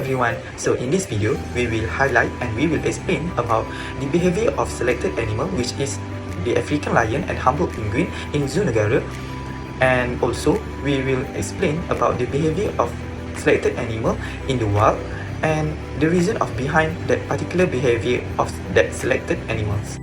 everyone, so in this video, we will highlight and we will explain about the behavior of selected animal, which is the African lion and Humboldt penguin in Zoo Negara. And also, we will explain about the behavior of selected animal in the wild and the reason of behind that particular behavior of that selected animals.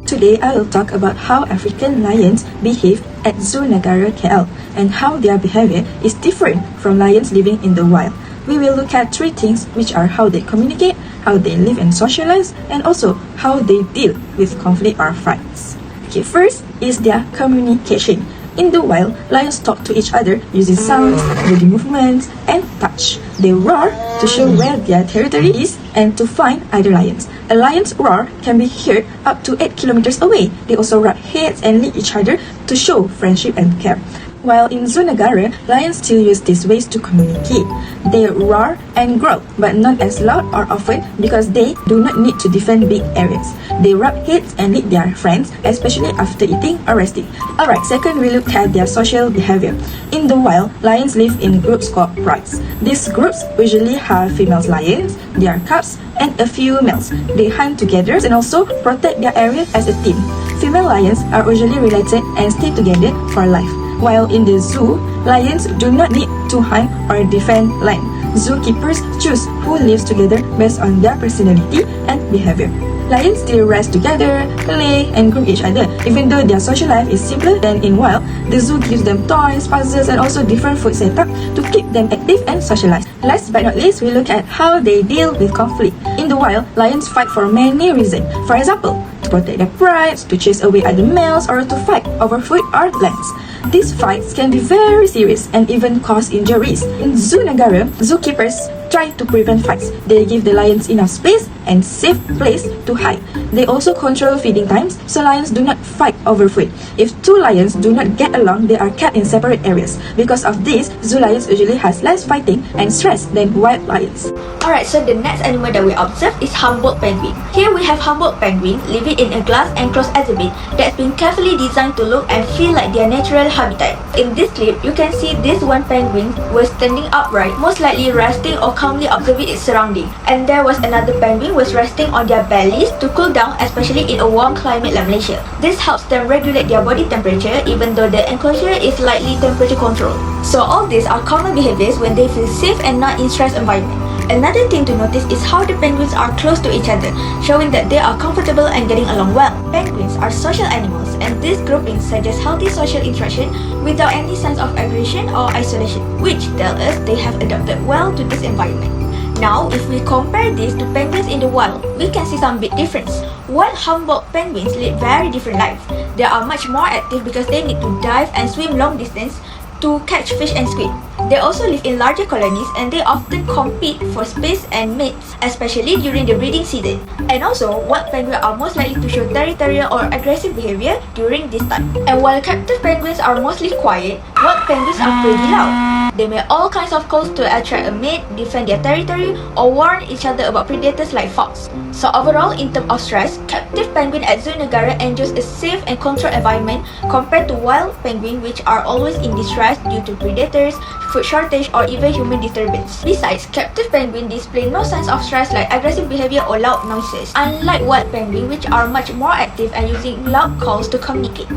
Today, I will talk about how African lions behave at Zoo Negara KL and how their behavior is different from lions living in the wild. We will look at three things, which are how they communicate, how they live and socialize, and also how they deal with conflict or fights. Okay, first is their communication. In the wild, lions talk to each other using sounds, body movements, and touch. They roar to show where their territory is and to find other lions. A lion's roar can be heard up to 8 kilometers away. They also rub heads and lick each other to show friendship and care. While in Zoo Negara, lions still use these ways to communicate. They roar and growl, but not as loud or often because they do not need to defend big areas. They rub heads and lick their friends, especially after eating or resting. Alright, second we look at their social behavior. In the wild, lions live in groups called prides. These groups usually have female lions, their cubs, and a few males. They hunt together and also protect their area as a team. Female lions are usually related and stay together for life. While in the zoo, lions do not need to hunt or defend land. Zookeepers choose who lives together based on their personality and behavior. Lions still rest together, play, and groom each other. Even though their social life is simpler than in wild, the zoo gives them toys, puzzles, and also different food setup to keep them active and socialized. Last but not least, we look at how they deal with conflict. In the wild, lions fight for many reasons. For example, to protect their prides, to chase away other males, or to fight over food or lands. These fights can be very serious and even cause injuries. In Zoo Negara, zookeepers try to prevent fights. They give the lions enough space and safe place to hide. They also control feeding times so lions do not fight over food. If two lions do not get along, they are kept in separate areas. Because of this, zoo lions usually has less fighting and stress than wild lions. Alright, so the next animal that we observe is Humboldt penguin. Here we have Humboldt penguin living in a glass enclosed exhibit that's been carefully designed to look and feel like their natural habitat. In this clip, you can see this one penguin was standing upright, most likely resting or calmly observing its surrounding. And there was another penguin was resting on their bellies to cool down, especially in a warm climate like Malaysia. This helps them regulate their body temperature even though the enclosure is lightly temperature controlled. So all these are common behaviors when they feel safe and not in stress environment. Another thing to notice is how the penguins are close to each other, showing that they are comfortable and getting along well. Penguins are social animals, and this grouping suggests healthy social interaction without any sense of aggression or isolation, which tells us they have adapted well to this environment. Now, if we compare this to penguins in the wild, we can see some big difference. While Humboldt penguins lead very different lives, they are much more active because they need to dive and swim long distance to catch fish and squid. They also live in larger colonies and they often compete for space and mates, especially during the breeding season. And also, wild penguins are most likely to show territorial or aggressive behavior during this time. And while captive penguins are mostly quiet, wild penguins are pretty loud. They make all kinds of calls to attract a mate, defend their territory, or warn each other about predators like fox. So overall, in terms of stress, captive penguin at Zoo Negara enjoys a safe and controlled environment compared to wild penguin, which are always in distress due to predators, food shortage, or even human disturbance. Besides, captive penguin display no signs of stress like aggressive behavior or loud noises, unlike wild penguin, which are much more active and using loud calls to communicate.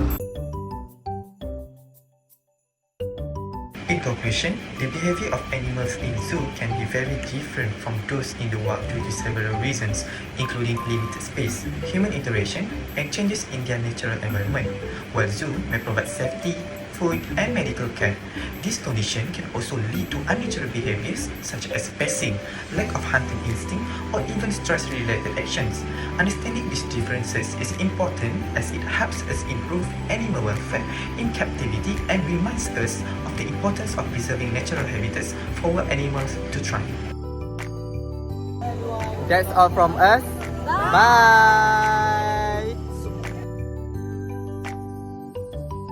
In conclusion, the behavior of animals in zoo can be very different from those in the wild due to several reasons, including limited space, human interaction, and changes in their natural environment. While zoo may provide safety, food, and medical care, this condition can also lead to unnatural behaviors such as pacing, lack of hunting instinct, or even stress-related actions. Understanding these differences is important as it helps us improve animal welfare in captivity and reminds us of the importance of preserving natural habitats for wild animals to thrive. That's all from us. Bye.